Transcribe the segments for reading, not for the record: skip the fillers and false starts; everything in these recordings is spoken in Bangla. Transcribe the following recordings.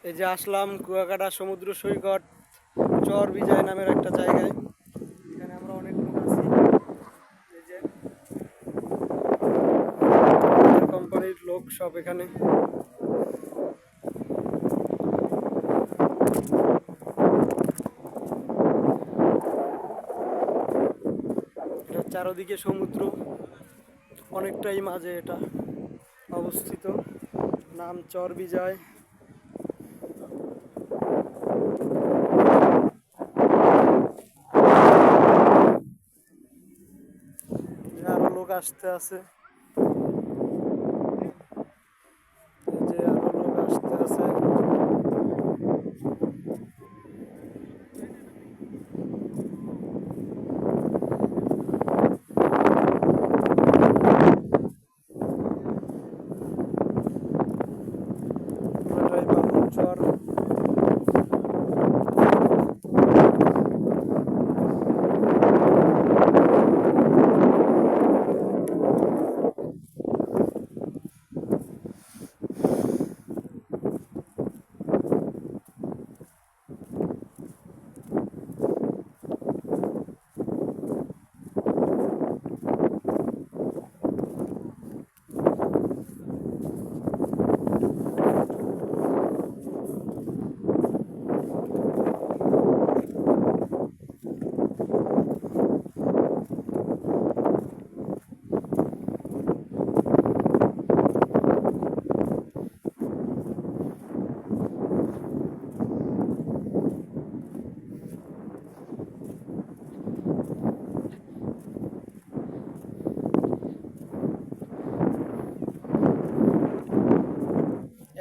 এই যে আসলাম কুয়াকাটা সমুদ্র সৈকত চর বিজয় নামের একটা জায়গায়। এখানে আমরা অনেক লোক আছি। এই যে কোম্পানির লোক সব এখানে। এটা চারদিকে সমুদ্র, অনেকটাই মাঝে এটা অবস্থিত। নাম চর বিজয়। আরো লোক আসতে আছে, এই যে আরো লোক আসতে আছে। পুরোটাই বালুর চর।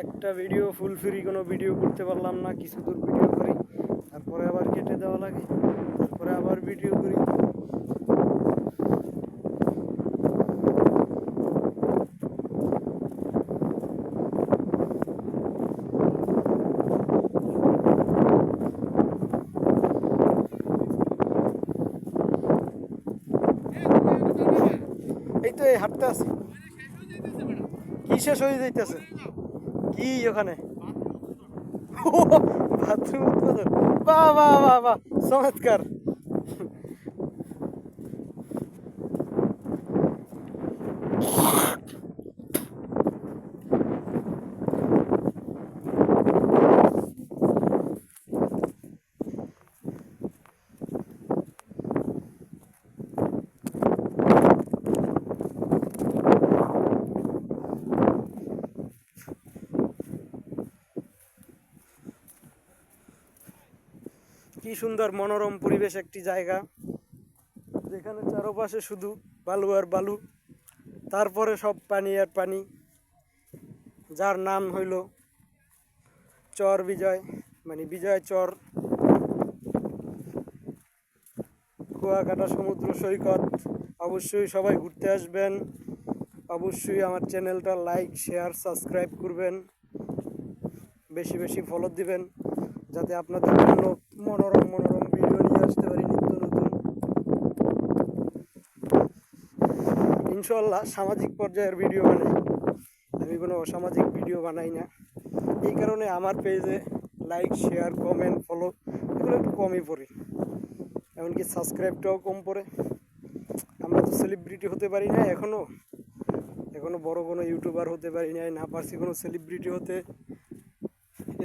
একটা ভিডিও ফুল ফ্রি কোনো ভিডিও করতে পারলাম না, কিছু দূর ভিডিও করি, তারপরে আবার কেটে দেওয়া লাগে, তারপরে আবার ভিডিও করি। এই তো এই হাঁটতে আছি। কি শেষ হয়ে যাইতেছে? কি ওখানে? বাথরুম উদ্বোধন! বাহ বাহ বাহ বাহ, চমৎকার। কি সুন্দর মনোরম পরিবেশ একটি জায়গা, যেখানে চারপাশে শুধু বালু আর বালু, তারপরে সব পানি আর পানি, যার নাম হইল চর বিজয়, মানে বিজয় চর। কুয়াকাটা সমুদ্র সৈকত। অবশ্যই সবাই ঘুরতে আসবেন। অবশ্যই আমার চ্যানেলটা লাইক শেয়ার সাবস্ক্রাইব করবেন, বেশি বেশি ফলো দিবেন, যাতে আপনাদের জন্য মনোরম মনোরম ভিডিও নিয়ে আসতে পারি নিত্য নতুন। ইনশাল্লাহ সামাজিক পর্যায়ের ভিডিও বানাই, আমি কোনো অসামাজিক ভিডিও বানাই না। এই কারণে আমার পেজে লাইক শেয়ার কমেন্ট ফলো এগুলো একটু কমই পড়ে, এমনকি সাবস্ক্রাইবটাও কম পড়ে। আমরা তো সেলিব্রিটি হতে পারি না এখনো বড় কোনো ইউটিউবার হতে পারি নাই, না পারছি কোনো সেলিব্রিটি হতে।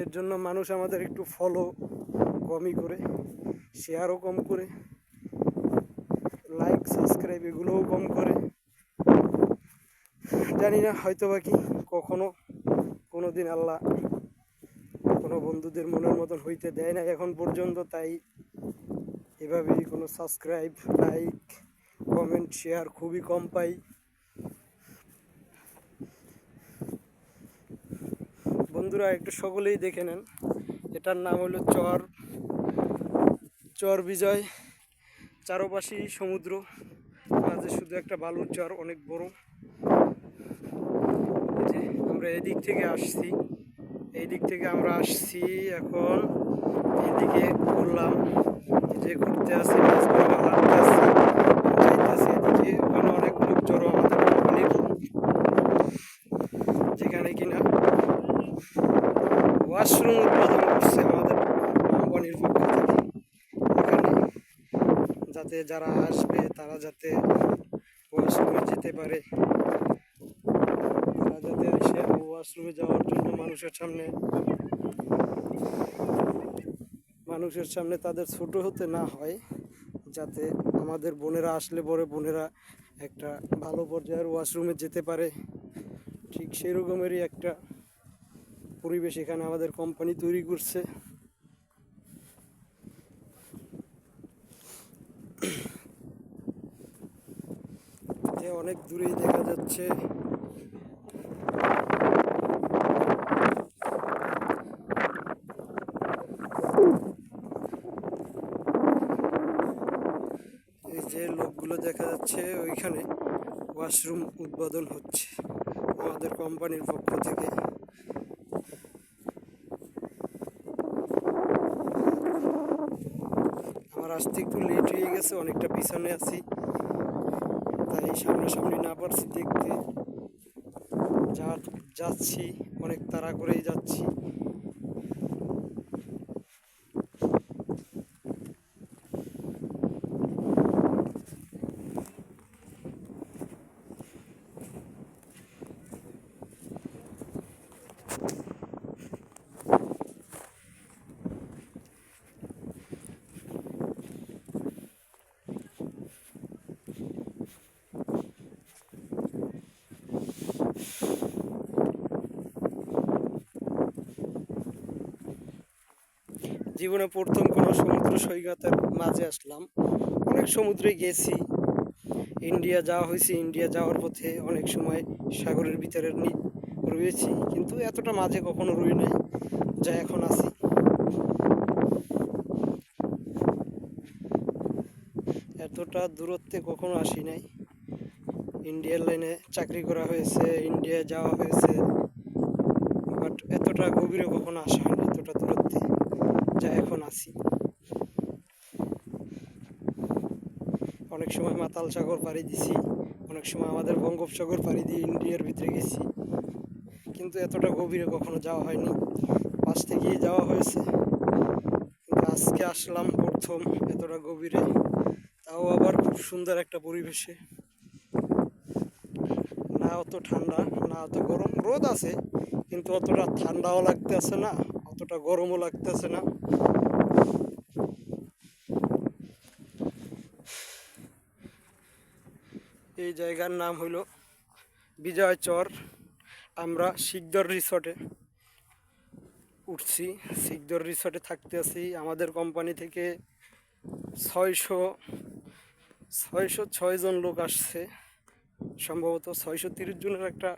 এর জন্য মানুষ আমাদের একটু ফলো কমই করে, শেয়ারও কম করে, লাইক সাবস্ক্রাইব এগুলোও কম করে। জানি না হয়তো বা কি কখনো কোনো দিন আল্লাহ কোনো বন্ধুদের মনের মতন হইতে দেয় না এখন পর্যন্ত, তাই এভাবেই কোনো সাবস্ক্রাইব লাইক কমেন্ট শেয়ার খুবই কম পাই। বন্ধুরা একটু সকলেই দেখে নেন, এটার নাম হলো চর বিজয়। চারপাশেই সমুদ্র, মাঝে শুধু একটা বালুর চর, অনেক বড়। যে আমরা এদিক থেকে আমরা আসছি এখন এইদিকে ঘুরলাম, যে ঘুরতে আসি মাছ বরাবর হাঁটতে আসছি, যাইতেছি এদিকে। ওখানে অনেক লোক জড়ো আমাদের কোম্পানির, যেখানে কিনা ওয়াশরুম উৎপাদন করছে আমাদের কোম্পানির পক্ষ থেকে এখানে, যাতে যারা আসবে তারা যাতে ওয়াশরুমে যেতে পারে, তারা যাতে এসে ওয়াশরুমে যাওয়ার জন্য মানুষের সামনে তাদের ছোট হতে না হয়, যাতে আমাদের বোনেরা আসলে পরে বোনেরা একটা ভালো পর্যায়ের ওয়াশরুমে যেতে পারে। ঠিক সেই রকমেরই একটা পরিবেশ এখানে আমাদের কোম্পানি তৈরি করছে। যে অনেক দূরেই দেখা যাচ্ছে এই যে লোকগুলো দেখা যাচ্ছে ওইখানে ওয়াশরুম উদ্বোধন হচ্ছে আমাদের কোম্পানির পক্ষ থেকে। আমার আসতে একটু লেট হয়ে গেছে, অনেকটা পিছনে আছি, তাই সামনাসামনি না পারছি দেখতে। যাচ্ছি অনেক তাড়া করেই যাচ্ছি। জীবনে প্রথম কোনো সমুদ্র সৈকতের মাঝে আসলাম। অনেক সমুদ্রে গেছি, ইন্ডিয়া যাওয়া হয়েছে, ইন্ডিয়া যাওয়ার পথে অনেক সময় সাগরের ভিতরে রয়েছি, কিন্তু এতটা মাঝে কখনো রই নাই যা এখন আছি। এতটা দূরত্বে কখনো আসি নাই। ইন্ডিয়ান লাইনে চাকরি করা হয়েছে, ইন্ডিয়া যাওয়া হয়েছে, বাট এতটা গভীরে কখনো আসা হয়নি, এতটা দূরত্বে যা এখন আছি। অনেক সময় মাতাল সাগর পাড়ি দিছি, অনেক সময় আমাদের বঙ্গোপসাগর পাড়ি দিয়ে ইন্ডিয়ার ভিতরে গেছি, কিন্তু এতটা গভীরে কখনো যাওয়া হয়নি, পাশ থেকেই যাওয়া হয়েছে। কিন্তু আজকে আসলাম প্রথম এতটা গভীরে, তাও আবার খুব সুন্দর একটা পরিবেশে। না অত ঠান্ডা, না অত গরম, রোদ আছে কিন্তু অতটা ঠান্ডাও লাগতেছে না, অতটা গরমও লাগতেছে না। এই জায়গার নাম হইল বিজয়চর। আমরা শিকদর রিসর্টে উঠছি, শিকদর রিসর্টে থাকতে আছি। আমাদের কোম্পানি থেকে 606 জন লোক আসছে, সম্ভবত 630 জনের একটা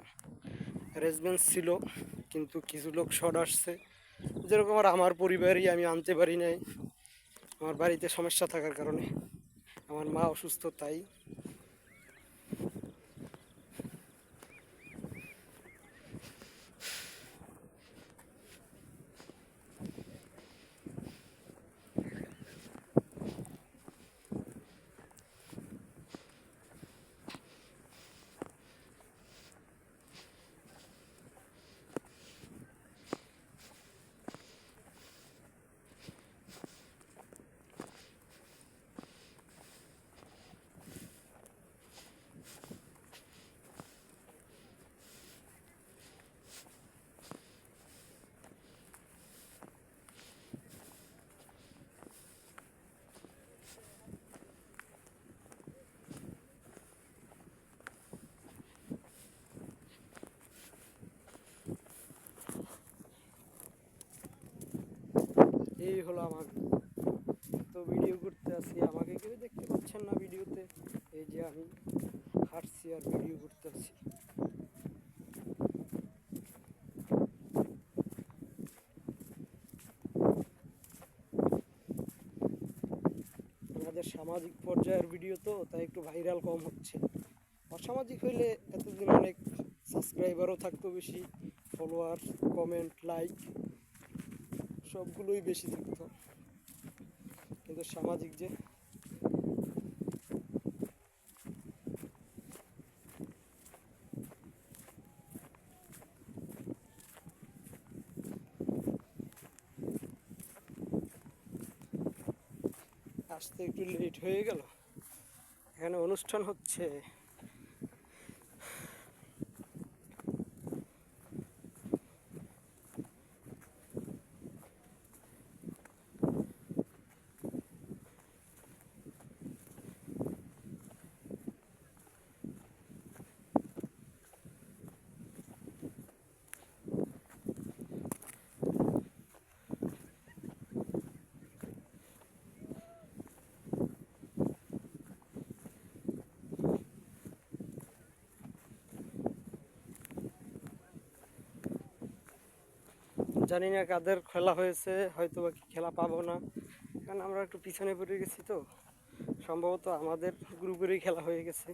অ্যারেঞ্জমেন্ট ছিল, কিন্তু কিছু লোক শর্ট আসছে। যেরকম আমার পরিবারই আমি আনতে পারি নাই, আমার বাড়িতে সমস্যা থাকার কারণে, আমার মা অসুস্থ তাই। এই হলো আমার তো ভিডিও করতে আসি, আমাকে কেউ দেখতে পাচ্ছেন না ভিডিওতে। এই যে আমি হাঁটছি আর ভিডিও করতে আসি। আমাদের সামাজিক পর্যায়ের ভিডিও তো, তাই একটু ভাইরাল কম হচ্ছে। অসামাজিক হইলে এতদিন অনেক সাবস্ক্রাইবারও থাকতো বেশি, ফলোয়ার, কমেন্ট, লাইক সবগুলোই বেশি থাকতো, কিন্তু সামাজিক যে আসতে একটু লেট হয়ে গেল, এখানে অনুষ্ঠান হচ্ছে। জানি না কাদের খেলা হয়েছে, হয়তো বা খেলা পাবো না, কারণ আমরা একটু পিছনে পড়ে গেছি তো। সম্ভবত আমাদের গ্রুপেরই খেলা হয়ে গেছে।